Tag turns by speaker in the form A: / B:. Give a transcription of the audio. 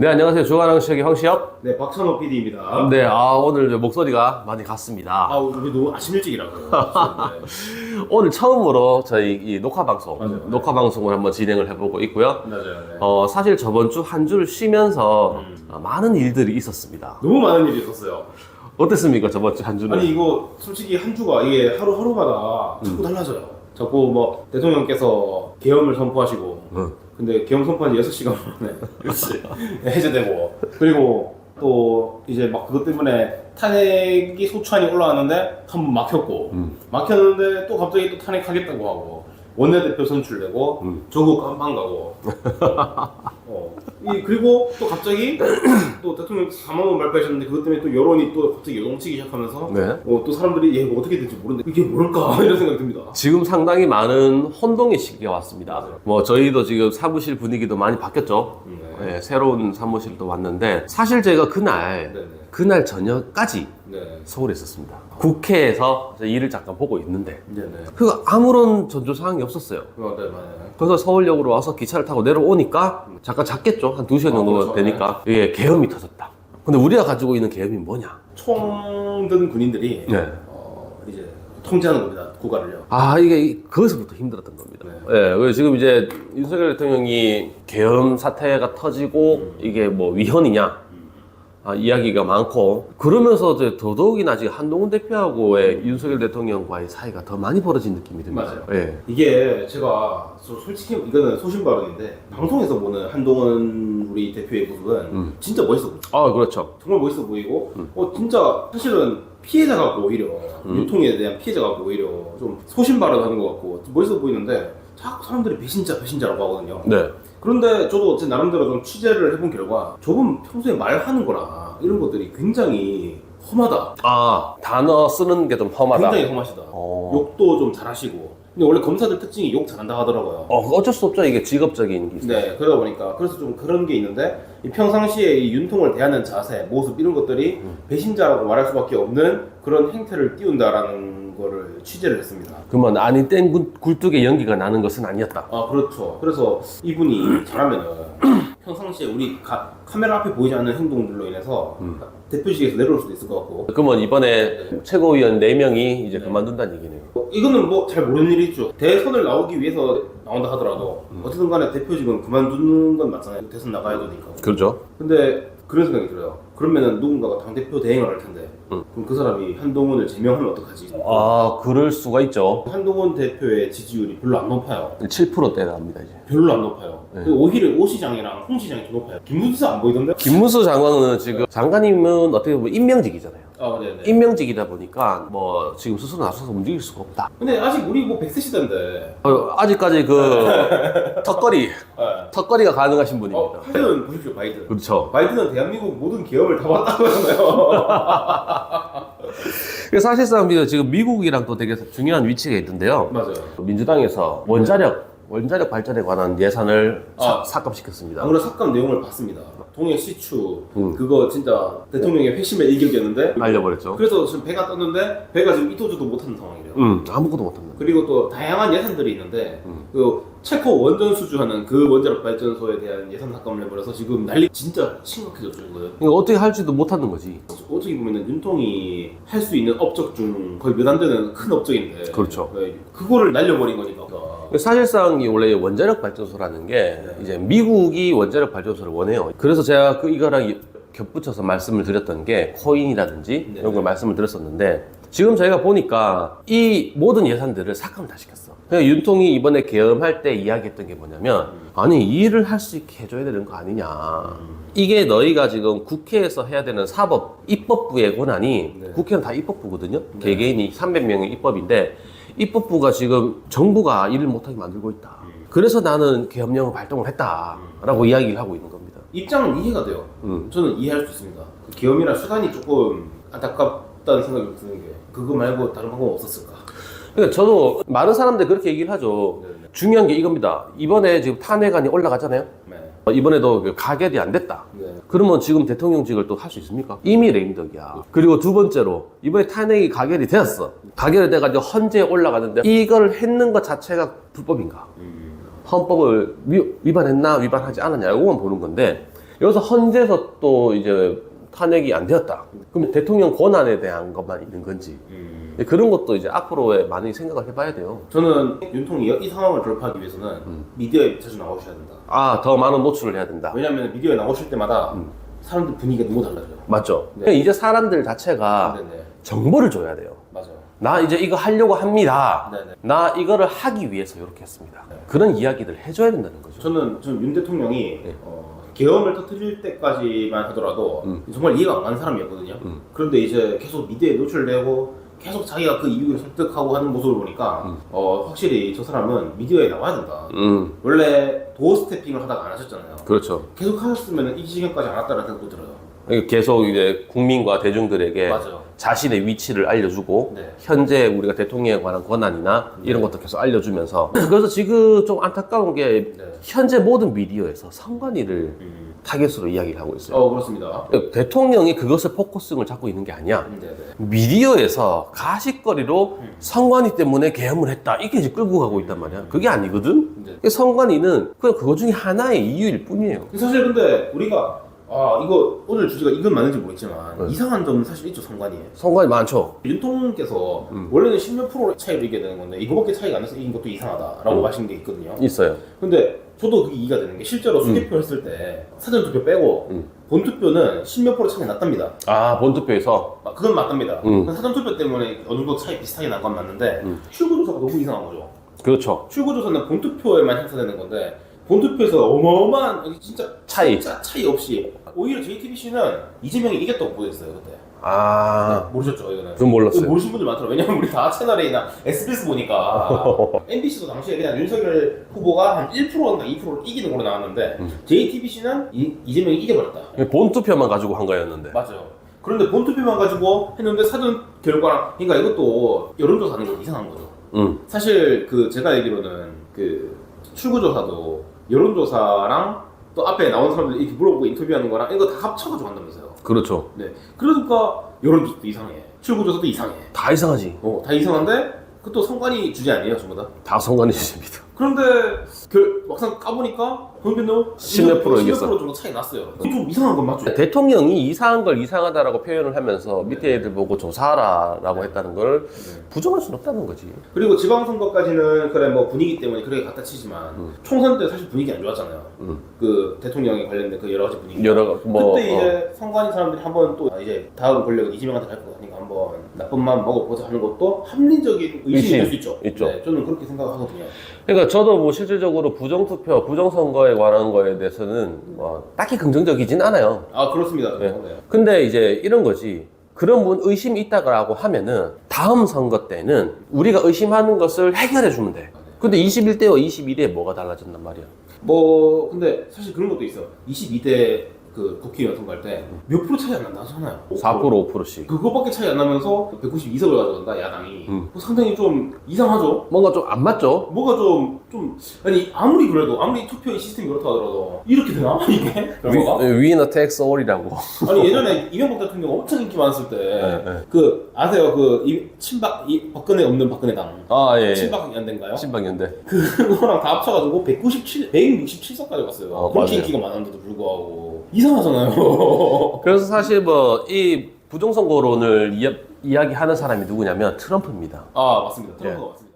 A: 네, 안녕하세요. 주간왕식의 황시혁.
B: 네, 박찬호 PD입니다.
A: 네, 오늘 목소리가 많이 갔습니다.
B: 우리 너무 아침 일찍이라고요. 네.
A: 오늘 처음으로 저희 이 녹화 방송을 한번 진행을 해보고 있고요.
B: 맞아요. 네.
A: 사실 저번 주 한 주를 쉬면서 많은 일들이 있었습니다.
B: 너무 많은 일이 있었어요.
A: 어땠습니까, 저번 주 한 주는?
B: 아니, 이거 솔직히 한 주가 이게 하루하루마다 자꾸 달라져요. 자꾸 뭐 대통령께서 계엄을 선포하시고, 근데 계엄 선포한 지 6시간 만에 해제되고, 그리고 또 이제 막 그것 때문에 탄핵이 소추안이 올라왔는데 한 번 막혔고, 막혔는데 또 갑자기 또 탄핵하겠다고 하고, 원내대표 선출되고, 조국 깜빵 가고, 그리고 또 갑자기 또 대통령 4만 원 발표하셨는데 그것 때문에 또 여론이 또 갑자기 요동치기 시작하면서
A: 네.
B: 또 사람들이 얘 뭐 어떻게 될지 모르는데 이게 뭘까 이런 생각이 듭니다.
A: 지금 상당히 많은 혼동의 시기가 왔습니다. 뭐 저희도 지금 사무실 분위기도 많이 바뀌었죠. 네, 새로운 사무실도 왔는데 사실 제가 그날 저녁까지 서울에 있었습니다. 국회에서 일을 잠깐 보고 있는데 아무런 전조사항이 없었어요. 그래서 서울역으로 와서 기차를 타고 내려오니까 잠깐 잤겠죠. 한 2시간 정도
B: 그렇죠.
A: 되니까 이게 계엄이 터졌다. 근데 우리가 가지고 있는 계엄이 뭐냐?
B: 총 든 군인들이 이제 통제하는 겁니다. 국가를요.
A: 이게 거기서부터 힘들었던 겁니다. 그래서 지금 이제 윤석열 대통령이 계엄 사태가 터지고 이게 뭐 위헌이냐? 이야기가 많고 그러면서 이제 더더욱이나 지금 한동훈 대표하고의 윤석열 대통령과의 사이가 더 많이 벌어진 느낌이 듭니다.
B: 맞아요. 이게 제가 솔직히 이거는 소신 발언인데 방송에서 보는 한동훈 우리 대표의 모습은 진짜 멋있어 보여요.
A: 그렇죠.
B: 정말 멋있어 보이고 진짜 사실은 피해자 같고 오히려 유통에 대한 피해자 같고 오히려 좀 소신 발언하는 것 같고 멋있어 보이는데 자꾸 사람들이 배신자라고 하거든요.
A: 네.
B: 그런데 저도 제 나름대로 좀 취재를 해본 결과 저분 평소에 말하는 거랑 이런 것들이 굉장히 험하다.
A: 단어 쓰는 게 좀 험하다.
B: 굉장히 험하시다. 욕도 좀 잘하시고. 근데 원래 검사들 특징이 욕 잘한다 하더라고요.
A: 어쩔 수 없죠. 이게 직업적인 게 있어요.
B: 네, 그러다 보니까 그래서 좀 그런 게 있는데 이 평상시에 이 윤통을 대하는 자세, 모습 이런 것들이 배신자라고 말할 수밖에 없는 그런 행태를 띄운다라는 거를 취재를 했습니다.
A: 그러면 아니 땐 굴뚝에 연기가 나는 것은 아니었다.
B: 그렇죠. 그래서 이분이 잘하면은 평상시에 우리 카메라 앞에 보이지 않는 행동들로 인해서 대표직에서 내려올 수도 있을 것 같고.
A: 그러면 이번에 최고위원 4명이 이제 그만둔다는 얘기네요.
B: 이거는 뭐 잘 모르는 일이죠. 대선을 나오기 위해서 나온다 하더라도 어쨌든 간에 대표직은 그만두는 건 맞잖아요. 대선 나가야 되니까.
A: 그렇죠.
B: 근데 그런 생각이 들어요. 그러면은 누군가가 당대표 대행을 할 텐데 그럼 그 사람이 한동훈을 제명하면 어떡하지?
A: 그럴 수가 있죠.
B: 한동훈 대표의 지지율이 별로 안 높아요.
A: 7%대 갑니다 이제.
B: 별로 안 높아요. 오히려 오 시장이랑 홍 시장이 더 높아요. 김문수 안 보이던데?
A: 김문수 장관은 지금 장관님은 어떻게 보면 임명직이잖아요.
B: 네네.
A: 임명직이다 보니까 뭐 지금 스스로 나서서 움직일 수가 없다.
B: 근데 아직 우리 뭐 100세 시대인데.
A: 아직까지 턱걸이가 가능하신 분입니다.
B: 바이든 보십시오, 바이든.
A: 그렇죠.
B: 바이든은 대한민국 모든 계엄을 다 봤다고 하잖아요.
A: 사실상 지금 미국이랑 또 되게 중요한 위치가 있는데요.
B: 맞아요.
A: 민주당에서 원자력 발전에 관한 예산을 삭감시켰습니다.
B: 아무래도 삭감 내용을 봤습니다. 동해 시추 그거 진짜 대통령의 회심의 일격이었는데
A: 날려버렸죠.
B: 그래서 지금 배가 떴는데 배가 지금 이도저도 못하는 상황이래요.
A: 아무것도 못합니다.
B: 그리고 또 다양한 예산들이 있는데 그 체코 원전 수주하는 그 원자력 발전소에 대한 예산 삭감을 해버려서 지금 난리 진짜 심각해졌죠 이거요.
A: 그러니까 어떻게 할지도 못하는 거지.
B: 어떻게 보면은 윤통이 할 수 있는 업적 중 거의 몇 안 되는 큰 업적인데
A: 그렇죠.
B: 그거를 날려버린 거니까.
A: 사실상 원래 원자력 발전소라는 게 이제 미국이 원자력 발전소를 원해요. 그래서 제가 이거랑 겹붙여서 말씀을 드렸던 게 코인이라든지 이런 걸 말씀을 드렸었는데 지금 저희가 보니까 이 모든 예산들을 삭감을 다 시켰어. 그냥 윤통이 이번에 계엄할 때 이야기했던 게 뭐냐면 아니 이 일을 할 수 있게 해줘야 되는 거 아니냐. 이게 너희가 지금 국회에서 해야 되는 사법, 입법부의 권한이 국회는 다 입법부거든요. 개개인이 300명의 입법인데 입법부가 지금 정부가 일을 못하게 만들고 있다. 그래서 나는 계엄령을 발동을 했다라고 이야기를 하고 있는 겁니다.
B: 입장은 이해가 돼요. 저는 이해할 수 있습니다. 그 계엄이나 수단이 조금 안타깝다는 생각이 드는 게 그거 말고 다른 방법 없었을까?
A: 그러니까 저도 많은 사람들이 그렇게 얘기를 하죠. 중요한 게 이겁니다. 이번에 지금 탄핵안이 올라가잖아요. 이번에도 가결이 안 됐다. 그러면 지금 대통령직을 또 할 수 있습니까? 이미 레임덕이야. 그리고 두 번째로 이번에 탄핵이 가결이 되었어. 가결이 돼가지고 헌재에 올라가는데 이걸 했는 것 자체가 불법인가? 헌법을 위반했나 위반하지 않았냐 이거만 보는 건데 여기서 헌재에서 또 이제 탄핵이 안 되었다. 그럼 대통령 권한에 대한 것만 있는 건지 그런 것도 이제 앞으로의 많이 생각을 해봐야 돼요.
B: 저는 윤통이 이 상황을 돌파하기 위해서는 미디어에 자주 나오셔야 된다.
A: 아, 더 많은 노출을 해야 된다.
B: 왜냐하면 미디어에 나오실 때마다 사람들 분위기가 너무 달라져요.
A: 맞죠?
B: 네.
A: 이제 사람들 자체가
B: 네네.
A: 정보를 줘야 돼요.
B: 맞아요.
A: 나 이제 이거 하려고 합니다.
B: 네네.
A: 나 이거를 하기 위해서 이렇게 했습니다. 그런 이야기를 해줘야 된다는 거죠.
B: 저는 윤 대통령이
A: 네.
B: 계엄을 터뜨릴 때까지만 하더라도 정말 이해가 안 가는 사람이었거든요. 그런데 이제 계속 미디어에 노출되고 계속 자기가 그 이유를 설득하고 하는 모습을 보니까 확실히 저 사람은 미디어에 나와야 된다. 원래 도어 스태핑을 하다가 안 하셨잖아요.
A: 그렇죠.
B: 계속 하셨으면 이 지경까지 안 왔다는 생각도 들어요.
A: 계속 이제 국민과 대중들에게
B: 맞아요.
A: 자신의 위치를 알려주고
B: 네.
A: 현재 우리가 대통령에 관한 권한이나 이런 것도 계속 알려주면서 그래서 지금 좀 안타까운 게
B: 네.
A: 현재 모든 미디어에서 선관위를 타겟으로 이야기를 하고 있어요.
B: 그렇습니다.
A: 대통령이 그것을 포커싱을 잡고 있는 게 아니야.
B: 네네.
A: 미디어에서 가십거리로 선관위 때문에 계엄을 했다 이게 이제 끌고 가고 있단 말이야. 그게 아니거든.
B: 네.
A: 선관위는 그냥 그거 중에 하나의 이유일 뿐이에요.
B: 사실 근데 우리가 이거 오늘 주제가 이건 맞는지 모르겠지만 이상한 점은 사실 있죠, 선관위에.
A: 선관위 많죠.
B: 윤통께서 원래는 10몇 프로 차이로 이기게 되는 건데 이거밖에 차이가 안 나서 이긴 것도 이상하다라고 하신 게 있거든요.
A: 있어요.
B: 근데 저도 그게 이해가 되는 게 실제로 수개표 했을 때 사전투표 빼고 본투표는 10몇 프로 차이 났답니다.
A: 아, 본투표에서
B: 그건 맞답니다. 사전투표 때문에 어느 정도 차이 비슷하게 난 건 맞는데 출구조사가 너무 이상한 거죠.
A: 그렇죠.
B: 출구조사는 본투표에만 행사되는 건데 본투표에서 어마어마한 진짜
A: 차이
B: 없이 오히려 JTBC는 이재명이 이겼다고 보였어요 그때.
A: 아,
B: 모르셨죠 이거는?
A: 그건 몰랐어요.
B: 모르신 분들 많더라고요. 왜냐면 우리 다 채널A나 SBS 보니까 MBC도 당시에 그냥 윤석열 후보가 한 1%인가 2%를 이기는 걸로 나왔는데 JTBC는 이재명이 이겨버렸다.
A: 본투표만 가지고 한 거였는데.
B: 맞아요. 그런데 본투표만 가지고 했는데 사전 결과랑 그러니까 이것도 여론조사하는 건 이상한 거죠. 사실 제가 알기로는 출구조사도 여론조사랑 또 앞에 나온 사람들 이렇게 물어보고 인터뷰하는 거랑 이거 다 합쳐가지고 한다면서요.
A: 그렇죠.
B: 네. 그러니까 여론조사도 이상해. 출구조사도 이상해.
A: 다 이상하지.
B: 다 이상한데 그것도 선관위 주제 아니에요, 전부 다?
A: 다 선관위 주제입니다.
B: 그런데 막상 까보니까 변변도
A: 10몇 프로 이겼어.
B: 10몇 프로 정도 차이 났어요. 그게 좀 이상한 건 맞죠?
A: 대통령이 이상한 걸 이상하다라고 표현을 하면서 밑에 애들 보고 조사하라라고 했다는 걸 부정할 수는 없다는 거지.
B: 그리고 지방선거까지는 그래 뭐 분위기 때문에 그렇게 갖다 치지만 총선 때 사실 분위기 안 좋았잖아요. 그 대통령에 관련된 그 여러 가지 분위기. 그때 이제 선관위 사람들이 한번 또 이제 다음 권력은 이재명한테 갈 것 같으니까 한번 나쁜 마음 먹어보자 하는 것도 합리적인 의심이 될 수 있죠.
A: 있죠.
B: 네, 저는 그렇게 생각하거든요.
A: 그러니까 저도 뭐 실질적으로 부정투표, 부정선거에 관한 거에 대해서는 뭐 딱히 긍정적이진 않아요.
B: 그렇습니다.
A: 네. 근데 이제 이런 거지. 그런 분 의심이 있다고 하면은 다음 선거 때는 우리가 의심하는 것을 해결해 주면 돼. 근데 21대와 22대에 뭐가 달라졌단 말이야.
B: 근데 사실 그런 것도 있어. 22대 국회의원 선거할 때 몇 프로 차이 안 난다 하잖아요.
A: 4%, 5%씩.
B: 그거밖에 차이 안 나면서 192석을 가져간다, 야당이. 상당히 좀 이상하죠?
A: 뭔가 좀 안 맞죠?
B: 뭐가 아니, 아무리 그래도, 아무리 투표의 시스템이 그렇다 하더라도, 이렇게 되나? 이게? 결과가?
A: Winner takes all이라고.
B: 아니, 예전에 이명박 대통령 엄청 인기 많았을 때, 아세요? 박근혜 없는 박근혜당.
A: 예.
B: 친박연대인가요?
A: 친박연대.
B: 그거랑 다 합쳐가지고 167석까지 갔어요. 그렇게
A: 맞아요.
B: 인기가 많았는데도 불구하고. 이상하잖아요.
A: 그래서 사실 뭐 이 부정선거론을 이야기하는 사람이 누구냐면 트럼프입니다.
B: 맞습니다. 트럼프가 맞습니다.